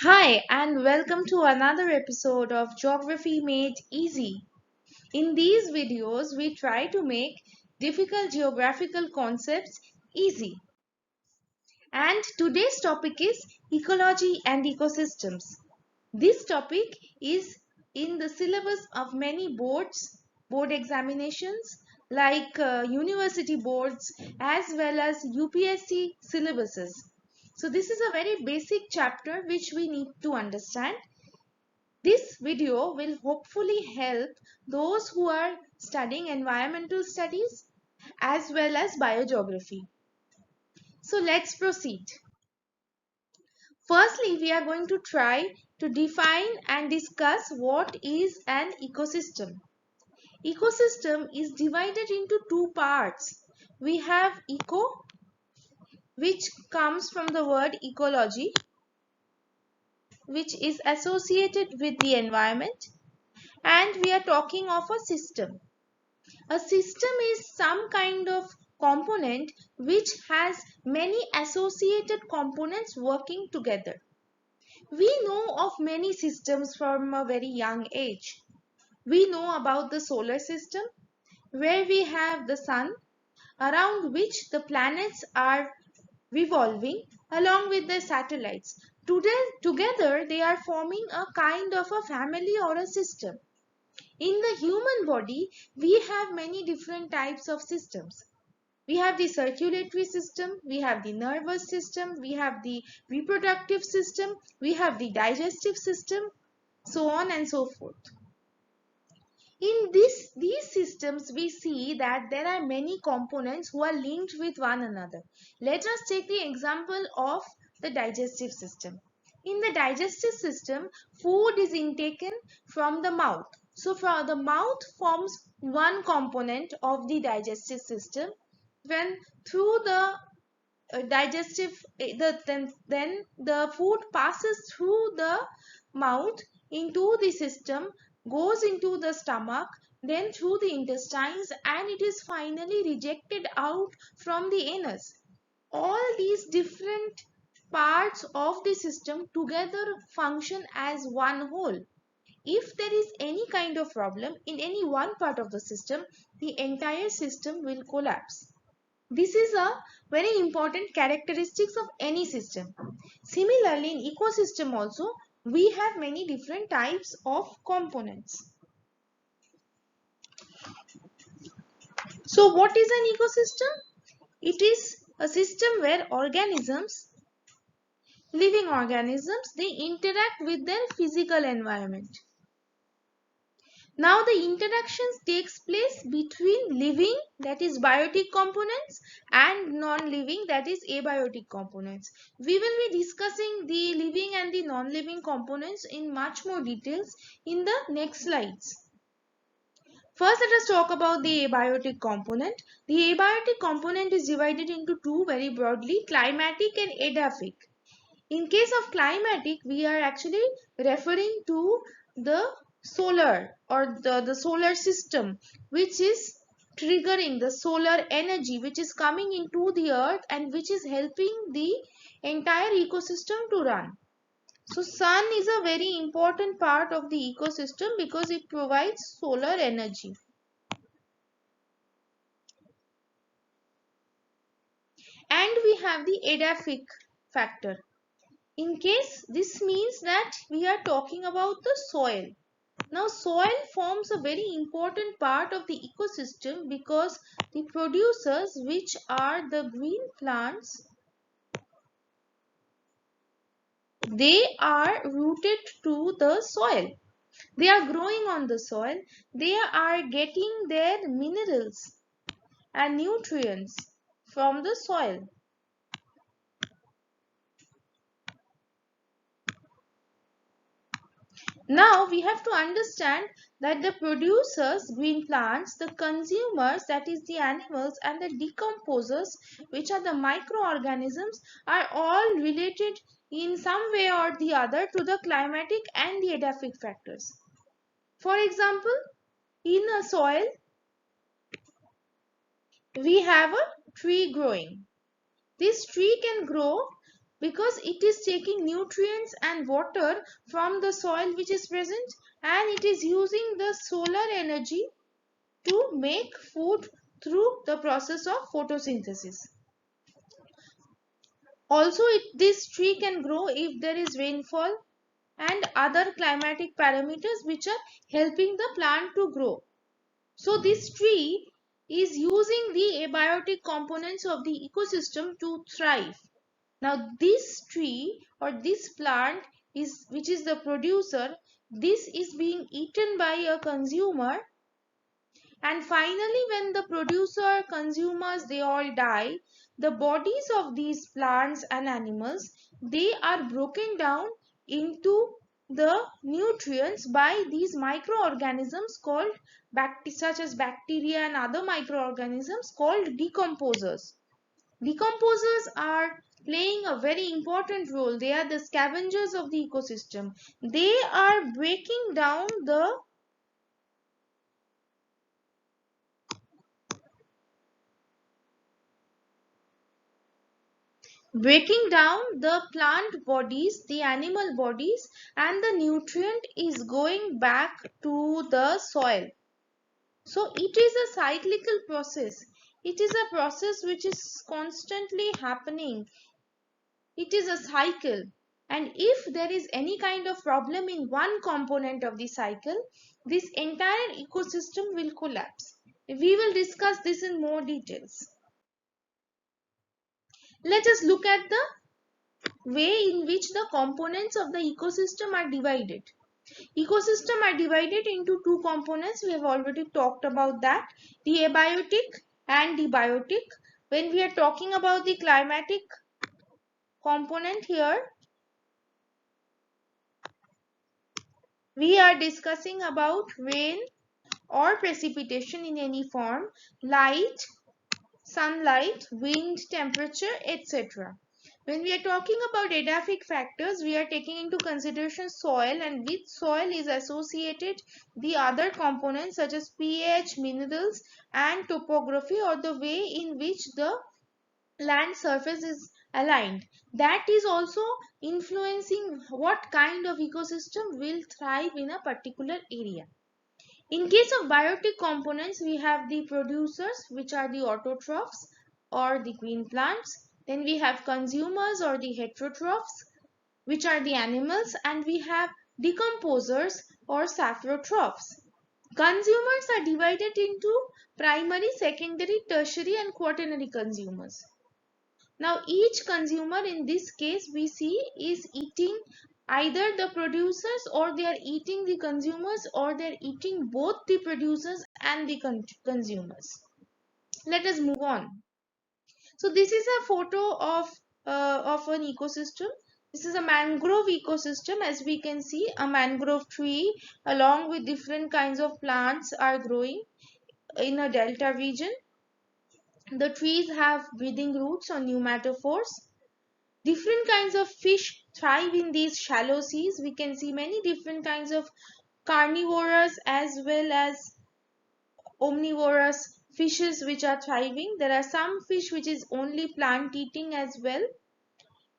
Hi, and welcome to another episode of Geography Made Easy. In these videos, we try to make difficult geographical concepts easy. And today's topic is ecology and ecosystems. This topic is in the syllabus of many board examinations like university boards as well as UPSC syllabuses. So this is a very basic chapter which we need to understand. This video will hopefully help those who are studying environmental studies as well as biogeography. So let's proceed. Firstly, we are going to try to define and discuss what is an ecosystem. Ecosystem is divided into two parts. We have eco, which comes from the word ecology, which is associated with the environment, and we are talking of a system. A system is some kind of component which has many associated components working together. We know of many systems from a very young age. We know about the solar system where we have the sun around which the planets are revolving along with the satellites. Together they are forming a kind of a family or a system. In the human body, we have many different types of systems. We have the circulatory system, we have the nervous system, we have the reproductive system, we have the digestive system, so on and so forth. In these systems, we see that there are many components who are linked with one another. Let us take the example of the digestive system. In the digestive system, food is intaken from the mouth. So the mouth forms one component of the digestive system. When through the then the food passes through the mouth into the system, goes into the stomach, then through the intestines, and it is finally rejected out from the anus. All these different parts of the system together function as one whole. If there is any kind of problem in any one part of the system, the entire system will collapse. This is a very important characteristics of any system. Similarly, in ecosystem also, we have many different types of components. So what is an ecosystem? It is a system where living organisms, they interact with their physical environment. Now the interactions takes place between living, that is biotic components, and non-living, that is abiotic components. We will be discussing the living and the non-living components in much more details in the next slides. First, let us talk about the abiotic component. The abiotic component is divided into two very broadly, climatic and edaphic. In case of climatic, we are actually referring to the solar or the solar system, which is triggering the solar energy which is coming into the earth and which is helping the entire ecosystem to run. So sun is a very important part of the ecosystem because it provides solar energy. And we have the edaphic factor. In case this means that we are talking about the soil. Now soil forms a very important part of the ecosystem because the producers, which are the green plants, they are rooted to the soil. They are growing on the soil. They are getting their minerals and nutrients from the soil. Now we have to understand that the producers, green plants, the consumers, that is the animals, and the decomposers, which are the microorganisms, are all related in some way or the other to the climatic and the edaphic factors. For example, in a soil, we have a tree growing. This tree can grow because it is taking nutrients and water from the soil which is present, and it is using the solar energy to make food through the process of photosynthesis. Also, this tree can grow if there is rainfall and other climatic parameters which are helping the plant to grow. So this tree is using the abiotic components of the ecosystem to thrive. Now this tree or this plant is, which is the producer, this is being eaten by a consumer, and finally when the producer, consumers, they all die, the bodies of these plants and animals, they are broken down into the nutrients by these microorganisms called such as bacteria and other microorganisms called decomposers. Decomposers are playing a very important role. They are the scavengers of the ecosystem. They are breaking down the plant bodies, the animal bodies, and the nutrient is going back to the soil. So it is a cyclical process. It is a process which is constantly happening. It is a cycle. And if there is any kind of problem in one component of the cycle, this entire ecosystem will collapse. We will discuss this in more details. Let us look at the way in which the components of the ecosystem are divided. Ecosystem are divided into two components. We have already talked about that, the abiotic and the biotic. When we are talking about the climatic component here, we are discussing about rain or precipitation in any form, light, sunlight, wind, temperature, etc. When we are talking about edaphic factors, we are taking into consideration soil, and with soil is associated the other components such as pH, minerals, and topography, or the way in which the land surface is aligned. That is also influencing what kind of ecosystem will thrive in a particular area. In case of biotic components, we have the producers, which are the autotrophs or the green plants. Then we have consumers or the heterotrophs, which are the animals, and we have decomposers or saprotrophs. Consumers are divided into primary, secondary, tertiary, and quaternary consumers. Now each consumer in this case we see is eating either the producers, or they are eating the consumers, or they are eating both the producers and the consumers. Let us move on. So this is a photo of an ecosystem. This is a mangrove ecosystem. As we can see, a mangrove tree along with different kinds of plants are growing in a delta region. The trees have breathing roots or pneumatophores. Different kinds of fish thrive in these shallow seas. We can see many different kinds of carnivorous as well as omnivorous fishes which are thriving. There are some fish which is only plant eating as well.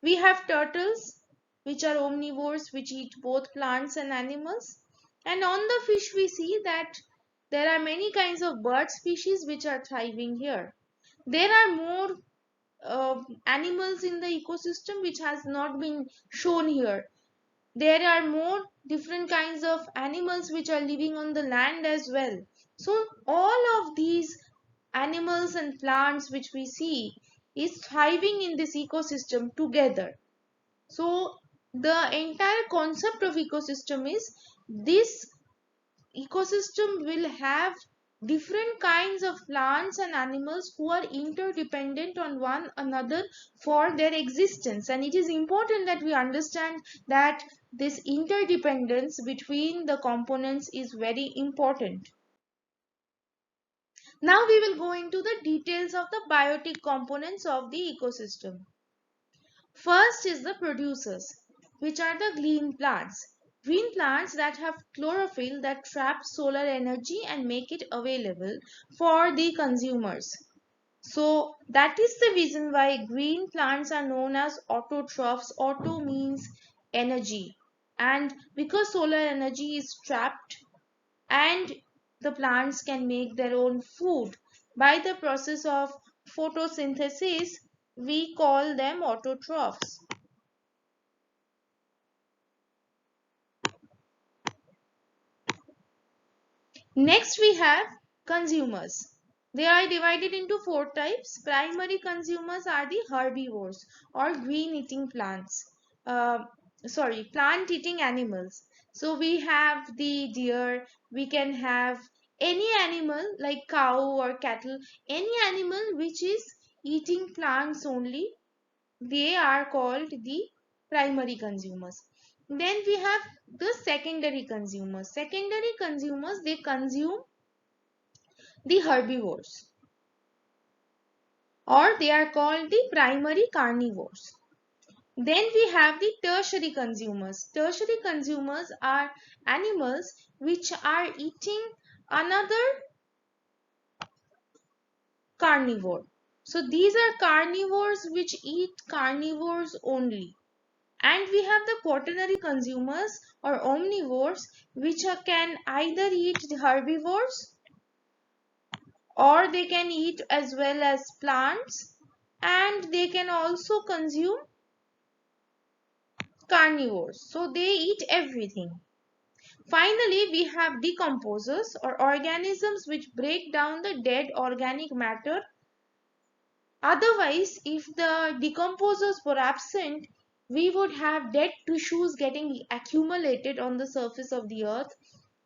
We have turtles which are omnivores, which eat both plants and animals. And on the fish we see that there are many kinds of bird species which are thriving here. There are more animals in the ecosystem which has not been shown here. There are more different kinds of animals which are living on the land as well. So all of these animals and plants which we see is thriving in this ecosystem together. So the entire concept of ecosystem is this ecosystem will have different kinds of plants and animals who are interdependent on one another for their existence, and it is important that we understand that this interdependence between the components is very important. Now we will go into the details of the biotic components of the ecosystem. First is the producers, which are the green plants. Green plants that have chlorophyll that traps solar energy and make it available for the consumers. So that is the reason why green plants are known as autotrophs. Auto means energy, and because solar energy is trapped and the plants can make their own food by the process of photosynthesis, we call them autotrophs. Next we have consumers. They are divided into four types. Primary consumers are the herbivores or green eating plants. Uh, plant eating animals. So we have the deer, we can have any animal like cow or cattle, any animal which is eating plants only. They are called the primary consumers. Then we have the secondary consumers. Secondary consumers, they consume the herbivores, or they are called the primary carnivores. Then we have the tertiary consumers. Tertiary consumers are animals which are eating another carnivore. So these are carnivores which eat carnivores only. And we have the quaternary consumers or omnivores which can either eat the herbivores or they can eat as well as plants, and they can also consume carnivores. So they eat everything. Finally, we have decomposers or organisms which break down the dead organic matter. Otherwise, if the decomposers were absent, we would have dead tissues getting accumulated on the surface of the earth.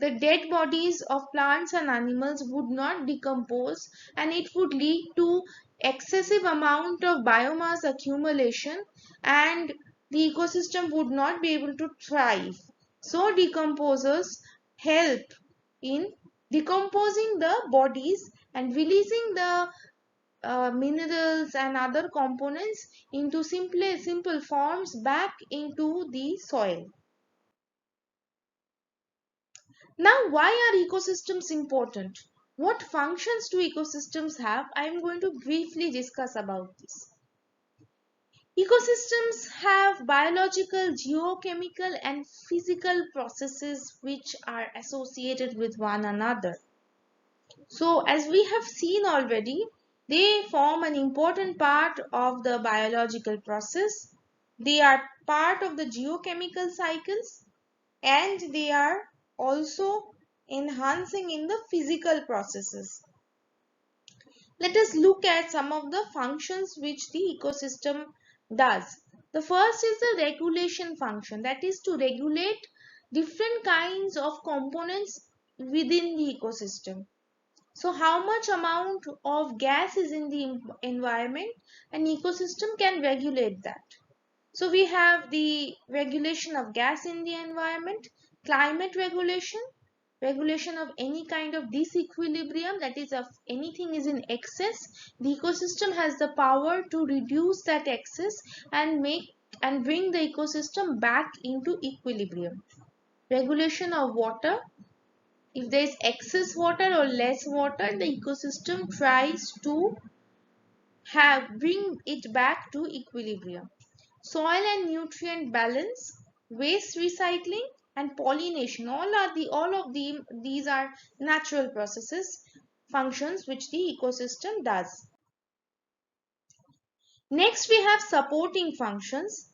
The dead bodies of plants and animals would not decompose, and it would lead to excessive amount of biomass accumulation, and the ecosystem would not be able to thrive. So decomposers help in decomposing the bodies and releasing the minerals and other components into simple forms back into the soil. Now, why are ecosystems important? What functions do ecosystems have? I am going to briefly discuss about this. Ecosystems have biological, geochemical, and physical processes which are associated with one another. So, as we have seen already, they form an important part of the biological process. They are part of the geochemical cycles, and they are also enhancing in the physical processes. Let us look at some of the functions which the ecosystem does. The first is the regulation function, that is to regulate different kinds of components within the ecosystem. So how much amount of gas is in the environment, an ecosystem can regulate that. So we have the regulation of gas in the environment, climate regulation, regulation of any kind of disequilibrium, that is if anything is in excess, the ecosystem has the power to reduce that excess and bring the ecosystem back into equilibrium. Regulation of water, if there is excess water or less water, the ecosystem tries to bring it back to equilibrium. Soil and nutrient balance, waste recycling, and pollination, all of these are natural processes, functions which the ecosystem does. Next we have supporting functions.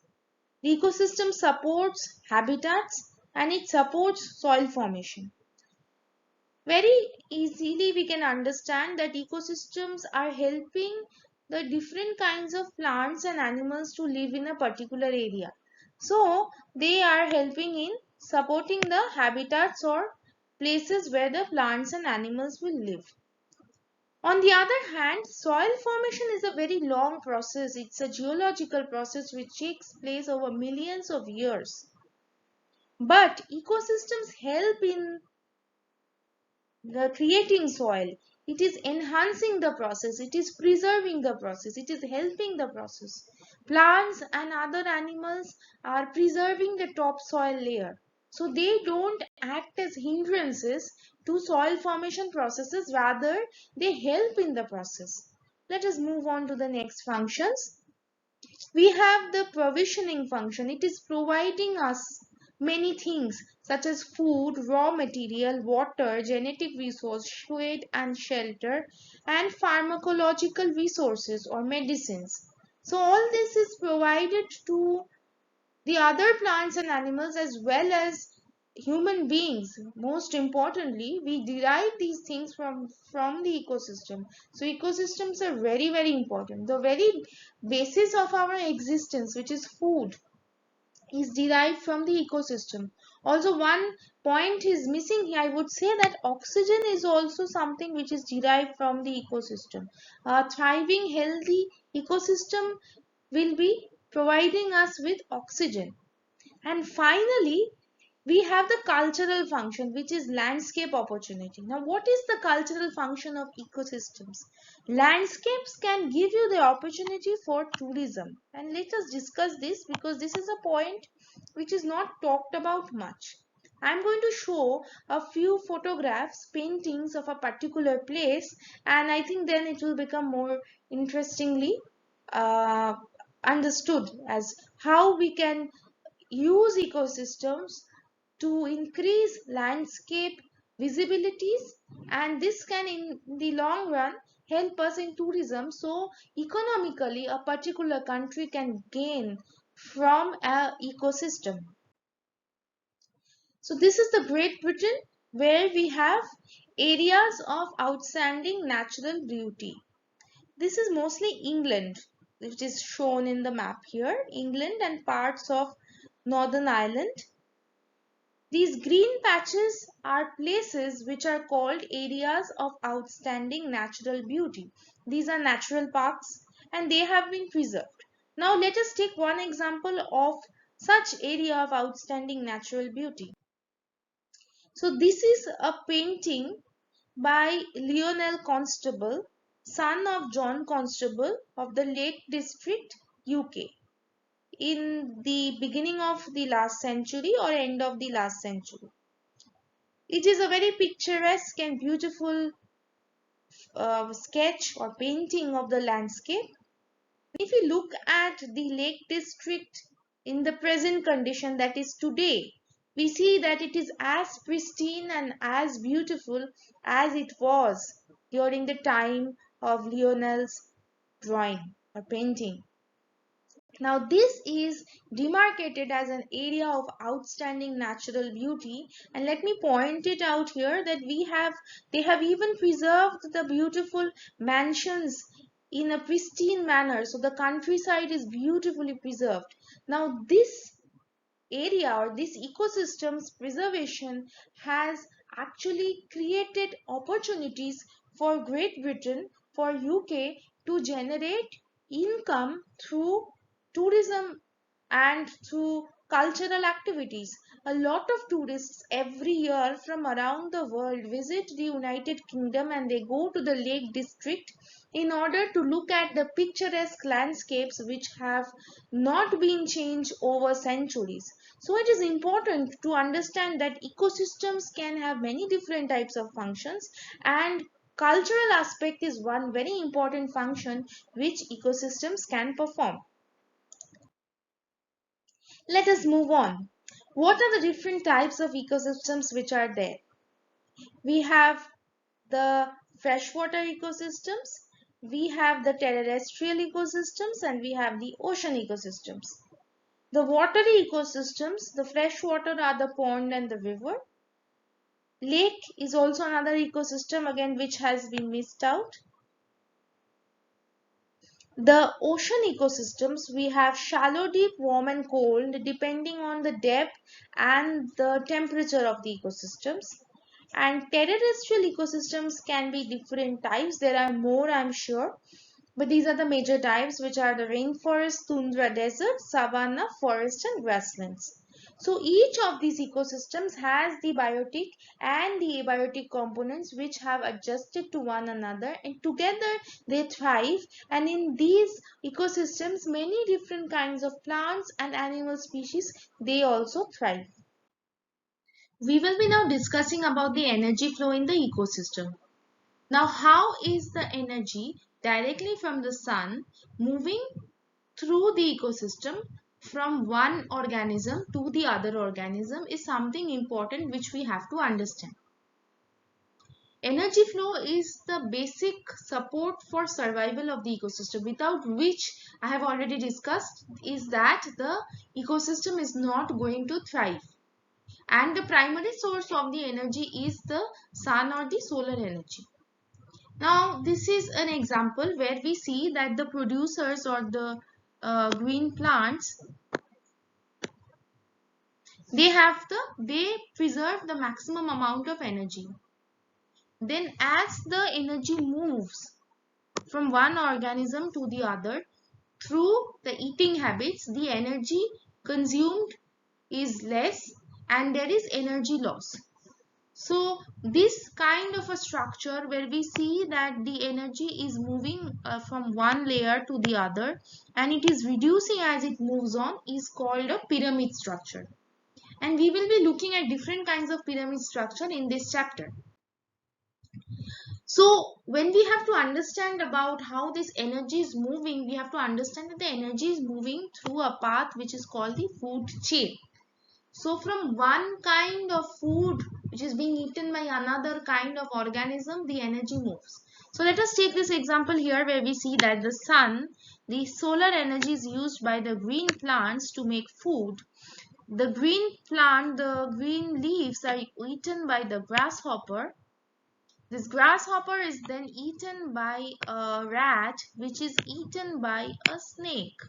The ecosystem supports habitats and it supports soil formation. Very easily we can understand that ecosystems are helping the different kinds of plants and animals to live in a particular area. So they are helping in supporting the habitats or places where the plants and animals will live. On the other hand, soil formation is a very long process. It's a geological process which takes place over millions of years. But ecosystems help in the creating soil. It is enhancing the process, it is preserving the process, it is helping the process. Plants and other animals are preserving the topsoil layer, so they don't act as hindrances to soil formation processes, rather they help in the process. Let us move on to the next functions. We have the provisioning function. It is providing us many things such as food, raw material, water, genetic resource, shade and shelter, and pharmacological resources or medicines. So all this is provided to the other plants and animals as well as human beings. Most importantly, we derive these things from the ecosystem. So ecosystems are very important. The very basis of our existence, which is food, is derived from the ecosystem. Also, one point is missing here. I would say that oxygen is also something which is derived from the ecosystem. A thriving healthy ecosystem will be providing us with oxygen. And finally, we have the cultural function, which is landscape opportunity. Now, what is the cultural function of ecosystems? Landscapes can give you the opportunity for tourism. And let us discuss this because this is a point which is not talked about much. I'm going to show a few photographs, paintings of a particular place, and I think then it will become more interestingly uh, understood as how we can use ecosystems to increase landscape visibilities, and this can in the long run help us in tourism, so economically a particular country can gain from a ecosystem. So this is the Great Britain, where we have areas of outstanding natural beauty. This is mostly England, which is shown in the map here, England and parts of Northern Ireland. These green patches are places which are called areas of outstanding natural beauty. These are natural parks and they have been preserved. Now let us take one example of such area of outstanding natural beauty. So this is a painting by Lionel Constable, son of John Constable of the Lake District, UK, in the beginning of the last century or end of the last century. It is a very picturesque and beautiful sketch or painting of the landscape. If you look at the Lake District in the present condition, that is today, we see that it is as pristine and as beautiful as it was during the time of Lionel's drawing or painting. Now this is demarcated as an area of outstanding natural beauty, and let me point it out here that they have even preserved the beautiful mansions in a pristine manner, so the countryside is beautifully preserved. Now this area or this ecosystem's preservation has actually created opportunities for Great Britain, for UK to generate income through tourism and through cultural activities. A lot of tourists every year from around the world visit the United Kingdom and they go to the Lake District in order to look at the picturesque landscapes which have not been changed over centuries. So it is important to understand that ecosystems can have many different types of functions, and cultural aspect is one very important function which ecosystems can perform. Let us move on. What are the different types of ecosystems which are there? We have the freshwater ecosystems, we have the terrestrial ecosystems, and we have the ocean ecosystems. The watery ecosystems, the freshwater are the pond and the river. Lake is also another ecosystem again which has been missed out. The ocean ecosystems, we have shallow, deep, warm and cold depending on the depth and the temperature of the ecosystems. And terrestrial ecosystems can be different types. There are more, I'm sure. But these are the major types, which are the rainforest, tundra desert, savanna, forest and grasslands. So each of these ecosystems has the biotic and the abiotic components which have adjusted to one another, and together they thrive, and in these ecosystems many different kinds of plants and animal species, they also thrive. We will be now discussing about the energy flow in the ecosystem. Now, how is the energy directly from the sun moving through the ecosystem from one organism to the other organism is something important which we have to understand. Energy flow is the basic support for survival of the ecosystem, without which I have already discussed is that the ecosystem is not going to thrive. And the primary source of the energy is the sun or the solar energy. Now this is an example where we see that the producers or the green plants, they preserve the maximum amount of energy. Then as the energy moves from one organism to the other through the eating habits, the energy consumed is less and there is energy loss. So this kind of a structure where we see that the energy is moving from one layer to the other and it is reducing as it moves on is called a pyramid structure. And we will be looking at different kinds of pyramid structure in this chapter. So when we have to understand about how this energy is moving, we have to understand that the energy is moving through a path which is called the food chain. So from one kind of food which is being eaten by another kind of organism, the energy moves. So let us take this example here where we see that the sun, the solar energy is used by the green plants to make food. The green leaves are eaten by the grasshopper. This grasshopper is then eaten by a rat, which is eaten by a snake.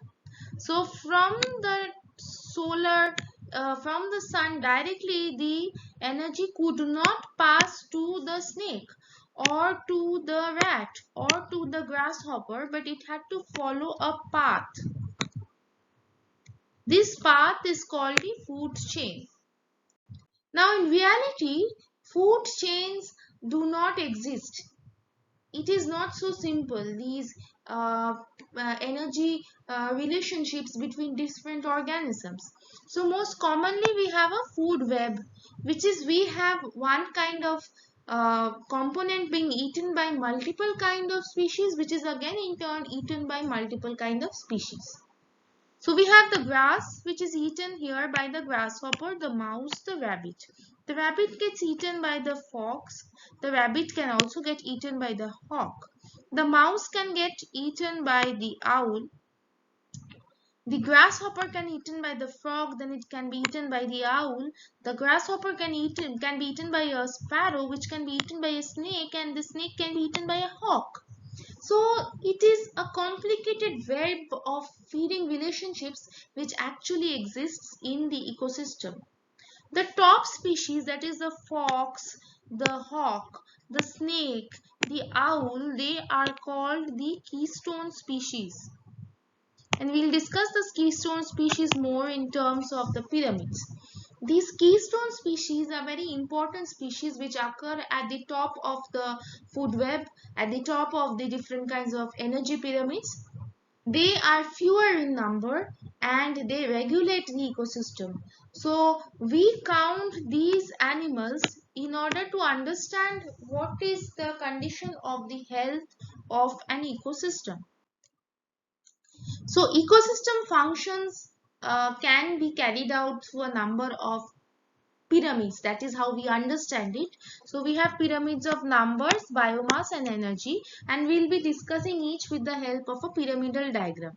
So from the from the sun directly, the energy could not pass to the snake or to the rat or to the grasshopper, but it had to follow a path. This path is called the food chain. Now in reality, food chains do not exist. It is not so simple, these energy relationships between different organisms. So most commonly we have a food web, which is we have one kind of component being eaten by multiple kind of species, which is again in turn eaten by multiple kind of species. So we have the grass, which is eaten here by the grasshopper, the mouse, the rabbit. The rabbit gets eaten by the fox. The rabbit can also get eaten by the hawk. The mouse can get eaten by the owl. The grasshopper can be eaten by the frog, then it can be eaten by the owl. The grasshopper can be eaten by a sparrow, which can be eaten by a snake, and the snake can be eaten by a hawk. So it is a complicated web of feeding relationships which actually exists in the ecosystem. The top species, that is the fox, the hawk, the snake, the owl, they are called the keystone species. And we'll discuss the keystone species more in terms of the pyramids. These keystone species are very important species which occur at the top of the food web, at the top of the different kinds of energy pyramids. They are fewer in number and they regulate the ecosystem. So we count these animals in order to understand what is the condition of the health of an ecosystem. So ecosystem functions can be carried out through a number of pyramids. That is how we understand it. So we have pyramids of numbers, biomass and energy, and we'll be discussing each with the help of a pyramidal diagram.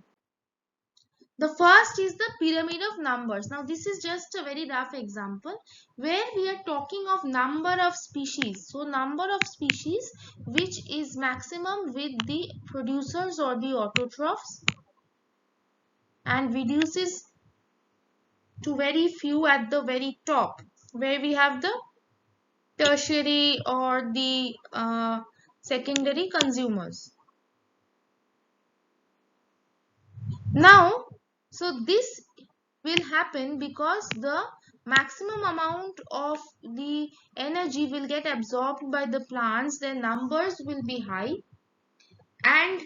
The first is the pyramid of numbers. Now this is just a very rough example where we are talking of number of species. So number of species which is maximum with the producers or the autotrophs and reduces to very few at the very top where we have the tertiary or the secondary consumers. Now, so this will happen because the maximum amount of the energy will get absorbed by the plants, their numbers will be high, and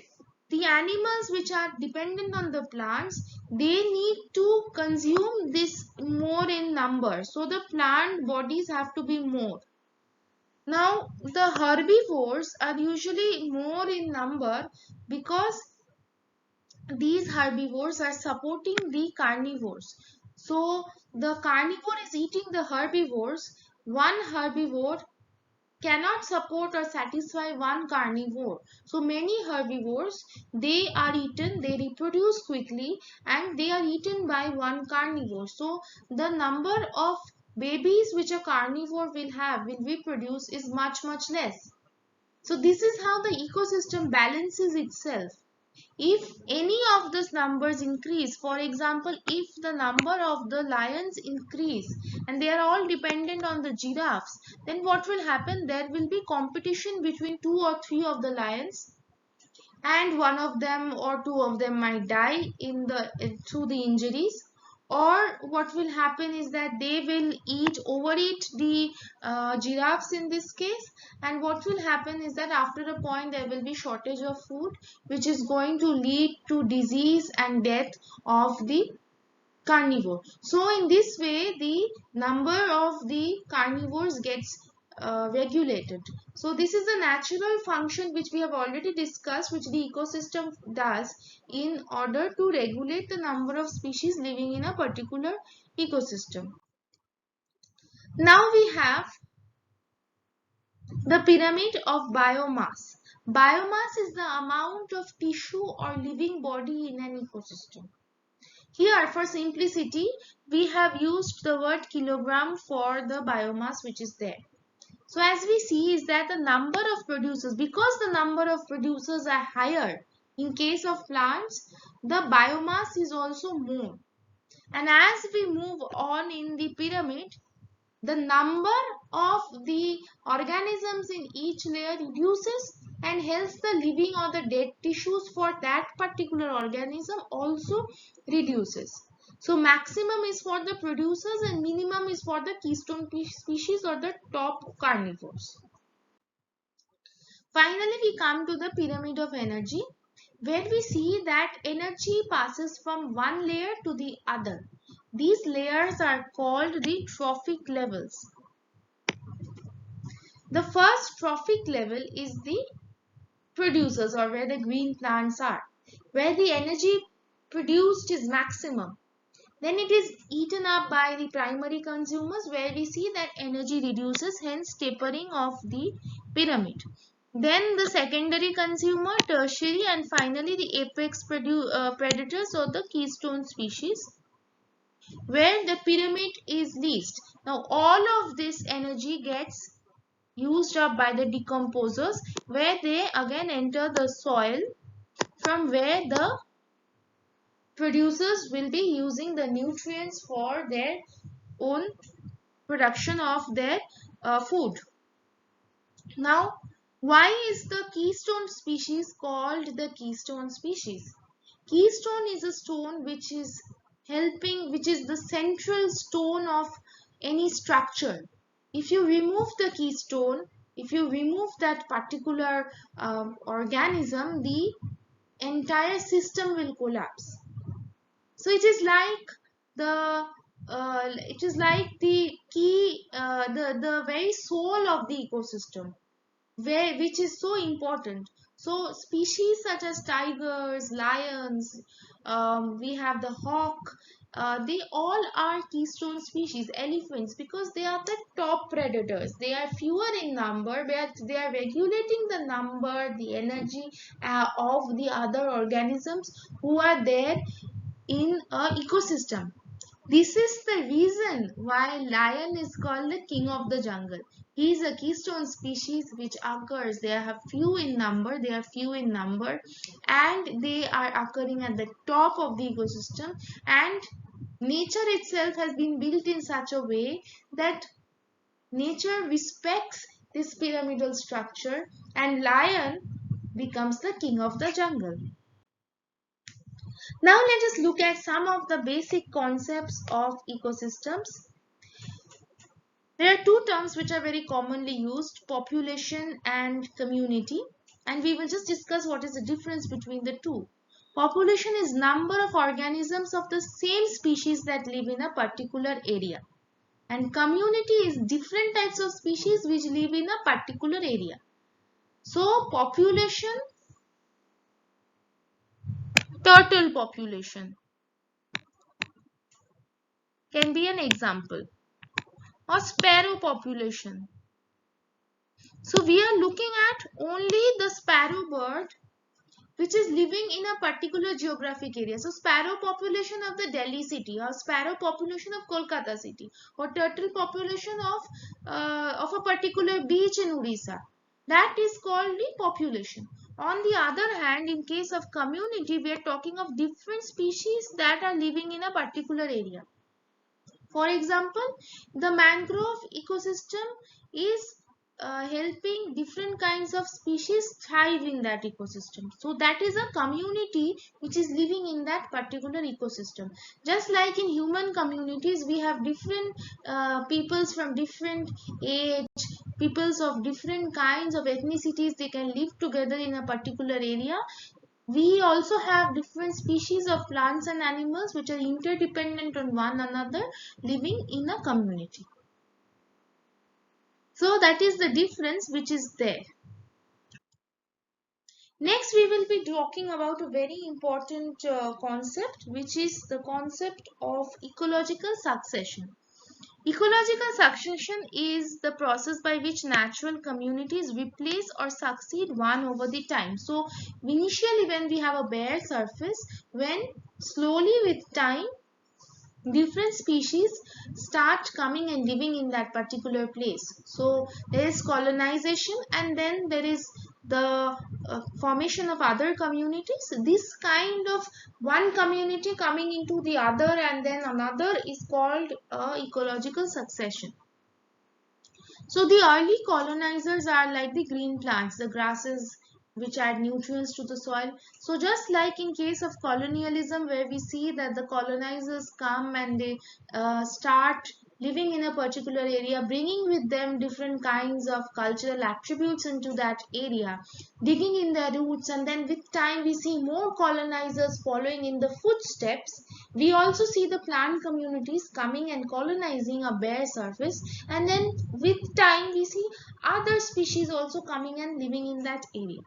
the animals which are dependent on the plants, they need to consume this more in number. So the plant bodies have to be more. Now, the herbivores are usually more in number because these herbivores are supporting the carnivores. So, the carnivore is eating the herbivores. One herbivore cannot support or satisfy one carnivore. So many herbivores, they are eaten, they reproduce quickly and they are eaten by one carnivore. So the number of babies which a carnivore will reproduce is much less. So this is how the ecosystem balances itself. If any of these numbers increase, for example, if the number of the lions increase and they are all dependent on the giraffes, then what will happen? There will be competition between two or three of the lions, and one of them or two of them might die through the injuries. Or what will happen is that they will overeat the giraffes in this case, and what will happen is that after a point there will be shortage of food, which is going to lead to disease and death of the carnivore. So in this way the number of the carnivores gets regulated. So this is a natural function which we have already discussed, which the ecosystem does in order to regulate the number of species living in a particular ecosystem. Now we have the pyramid of biomass. Biomass is the amount of tissue or living body in an ecosystem. Here, for simplicity, we have used the word kilogram for the biomass which is there. So as we see is that the number of producers, because the number of producers are higher in case of plants, the biomass is also more. And as we move on in the pyramid, the number of the organisms in each layer reduces, and hence the living or the dead tissues for that particular organism also reduces. So maximum is for the producers and minimum is for the keystone species or the top carnivores. Finally, we come to the pyramid of energy, where we see that energy passes from one layer to the other. These layers are called the trophic levels. The first trophic level is the producers, or where the green plants are, where the energy produced is maximum. Then it is eaten up by the primary consumers, where we see that energy reduces, hence tapering of the pyramid. Then the secondary consumer, tertiary, and finally the apex predators or the keystone species, where the pyramid is least. Now all of this energy gets used up by the decomposers, where they again enter the soil, from where the producers will be using the nutrients for their own production of their food. Now, why is the keystone species called the keystone species? Keystone is a stone which is which is the central stone of any structure. If you remove the keystone, if you remove that particular organism, the entire system will collapse. So it is like the key, the very soul of the ecosystem, which is so important. So species such as tigers, lions, we have the hawk, they all are keystone species. Elephants, because they are the top predators, they are fewer in number, but they are regulating the number, the energy of the other organisms who are there in a ecosystem. This is the reason why lion is called the king of the jungle. He is a keystone species which occurs. They are few in number. They are few in number, and they are occurring at the top of the ecosystem. And nature itself has been built in such a way that nature respects this pyramidal structure, and lion becomes the king of the jungle. Now let us look at some of the basic concepts of ecosystems. There are two terms which are very commonly used, population and community, and we will just discuss what is the difference between the two. Population is number of organisms of the same species that live in a particular area, and community is different types of species which live in a particular area. So population, turtle population can be an example, or sparrow population. So we are looking at only the sparrow bird which is living in a particular geographic area. So sparrow population of the Delhi city, or sparrow population of Kolkata city, or turtle population of a particular beach in Odisha. That is called the population. On the other hand, in case of community, we are talking of different species that are living in a particular area. For example, the mangrove ecosystem is helping different kinds of species thrive in that ecosystem. So that is a community which is living in that particular ecosystem. Just like in human communities, we have different peoples from different age, peoples of different kinds of ethnicities, they can live together in a particular area. We also have different species of plants and animals which are interdependent on one another, living in a community. So that is the difference which is there. Next, we will be talking about a very important concept, which is the concept of ecological succession. Ecological succession is the process by which natural communities replace or succeed one over the time. So initially when we have a bare surface, when slowly with time different species start coming and living in that particular place. So there is colonization, and then there is the formation of other communities. This kind of one community coming into the other and then another is called ecological succession. So the early colonizers are like the green plants, the grasses which add nutrients to the soil. So just like in case of colonialism, where we see that the colonizers come and they start living in a particular area, bringing with them different kinds of cultural attributes into that area, digging in their roots, and then with time we see more colonizers following in the footsteps. We also see the plant communities coming and colonizing a bare surface, and then with time we see other species also coming and living in that area.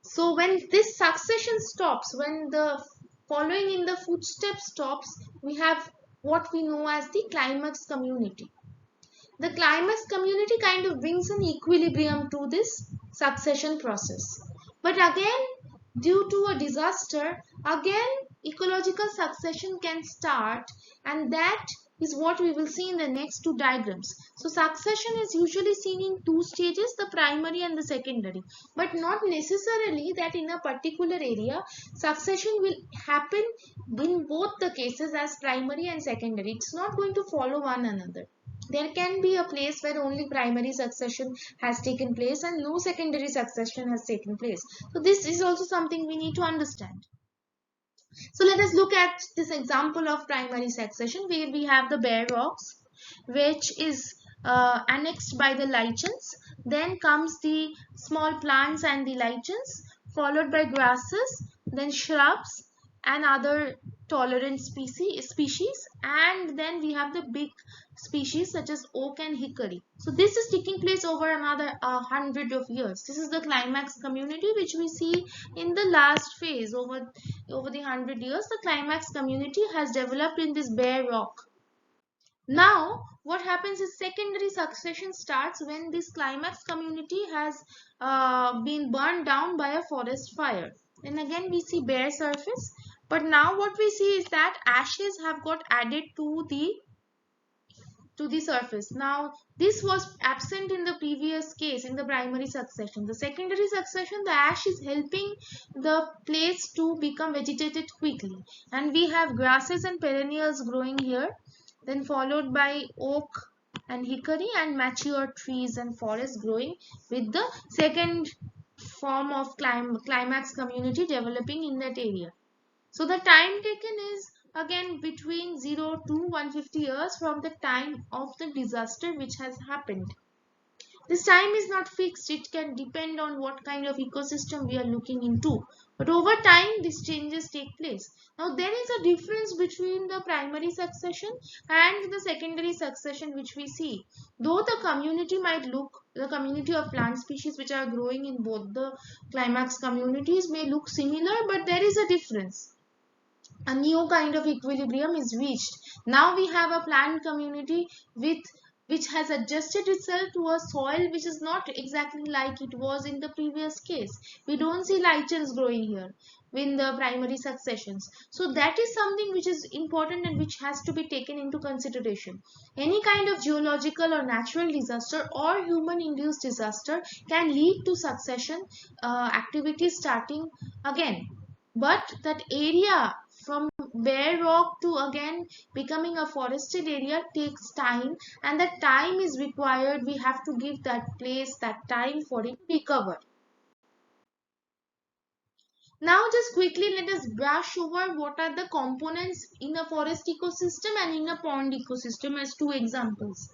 So when this succession stops, when the following in the footsteps stops, we have what we know as the climax community. The climax community kind of brings an equilibrium to this succession process. But again, due to a disaster, again ecological succession can start, and that is what we will see in the next two diagrams. So succession is usually seen in two stages, the primary and the secondary, but not necessarily that in a particular area succession will happen in both the cases as primary and secondary. It's not going to follow one another. There can be a place where only primary succession has taken place and no secondary succession has taken place. So this is also something we need to understand. So let us look at this example of primary succession, where we have the bare rocks, which is annexed by the lichens. Then comes the small plants and the lichens, followed by grasses, then shrubs and other tolerant species, and then we have the big species such as oak and hickory. So this is taking place over another 100 of years. This is the climax community which we see in the last phase. Over the 100 years, the climax community has developed in this bare rock. Now what happens is secondary succession starts when this climax community has been burned down by a forest fire. And again we see bare surface, but now what we see is that ashes have got added to the surface. Now this was absent in the previous case in the primary succession. The secondary succession, the ash is helping the place to become vegetated quickly, and we have grasses and perennials growing here, then followed by oak and hickory and mature trees and forests growing with the second form of climax community developing in that area. So the time taken is again between 0 to 150 years from the time of the disaster which has happened. This time is not fixed. It can depend on what kind of ecosystem we are looking into. But over time, these changes take place. Now, there is a difference between the primary succession and the secondary succession which we see. Though the community of plant species which are growing in both the climax communities may look similar, but there is a difference. A new kind of equilibrium is reached. Now we have a plant community with which has adjusted itself to a soil which is not exactly like it was in the previous case. We don't see lichens growing here in the primary successions. So that is something which is important and which has to be taken into consideration. Any kind of geological or natural disaster or human induced disaster can lead to succession activities starting again, but that area from bare rock to again becoming a forested area takes time, and that time is required. We have to give that place that time for it to recover. Now just quickly let us brush over what are the components in a forest ecosystem and in a pond ecosystem as two examples.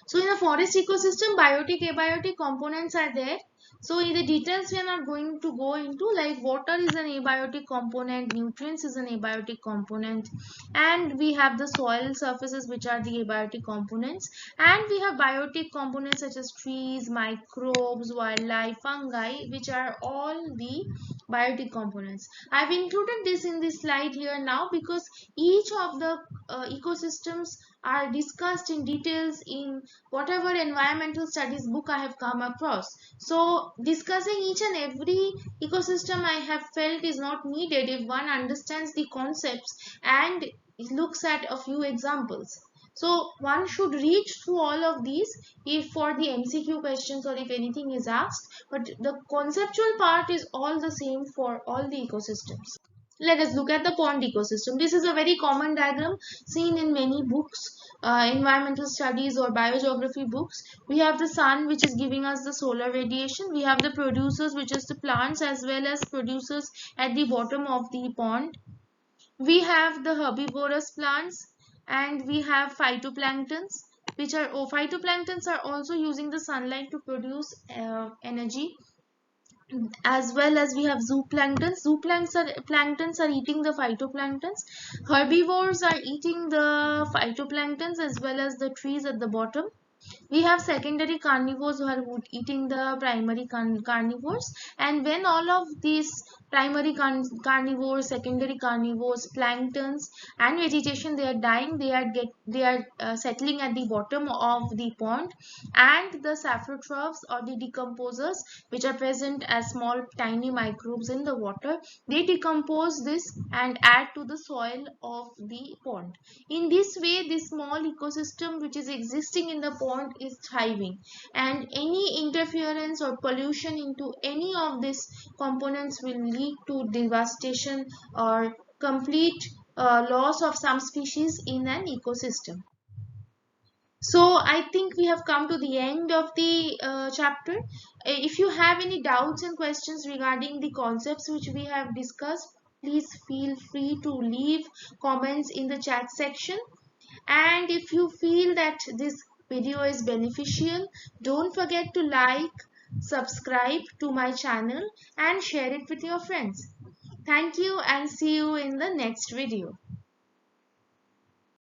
So in a forest ecosystem, biotic, abiotic components are there. So in the details, we are not going to go into, like water is an abiotic component, nutrients is an abiotic component, and we have the soil surfaces which are the abiotic components, and we have biotic components such as trees, microbes, wildlife, fungi, which are all the biotic components. I've included this in this slide here now because each of the ecosystems are discussed in details in whatever environmental studies book I have come across. So discussing each and every ecosystem I have felt is not needed if one understands the concepts and looks at a few examples. So one should read through all of these if for the MCQ questions or if anything is asked, but the conceptual part is all the same for all the ecosystems. Let us look at the pond ecosystem. This is a very common diagram seen in many books, environmental studies or biogeography books. We have the sun which is giving us the solar radiation. We have the producers which is the plants as well as producers at the bottom of the pond. We have the herbivorous plants and we have phytoplanktons which are phytoplanktons are also using the sunlight to produce energy, as well as we have zooplanktons. Planktons are eating the phytoplanktons. Herbivores are eating the phytoplanktons as well as the trees at the bottom. We have secondary carnivores who are eating the primary carnivores, and when all of these primary carnivores, secondary carnivores, planktons and vegetation, they are dying, they are settling at the bottom of the pond, and the saprotrophs or the decomposers which are present as small tiny microbes in the water, they decompose this and add to the soil of the pond. In this way, this small ecosystem which is existing in the pond is thriving, and any interference or pollution into any of these components will lead to devastation or complete loss of some species in an ecosystem. So I think we have come to the end of the chapter. If you have any doubts and questions regarding the concepts which we have discussed, please feel free to leave comments in the chat section. And if you feel that this video is beneficial, don't forget to like, subscribe to my channel and share it with your friends. Thank you and see you in the next video.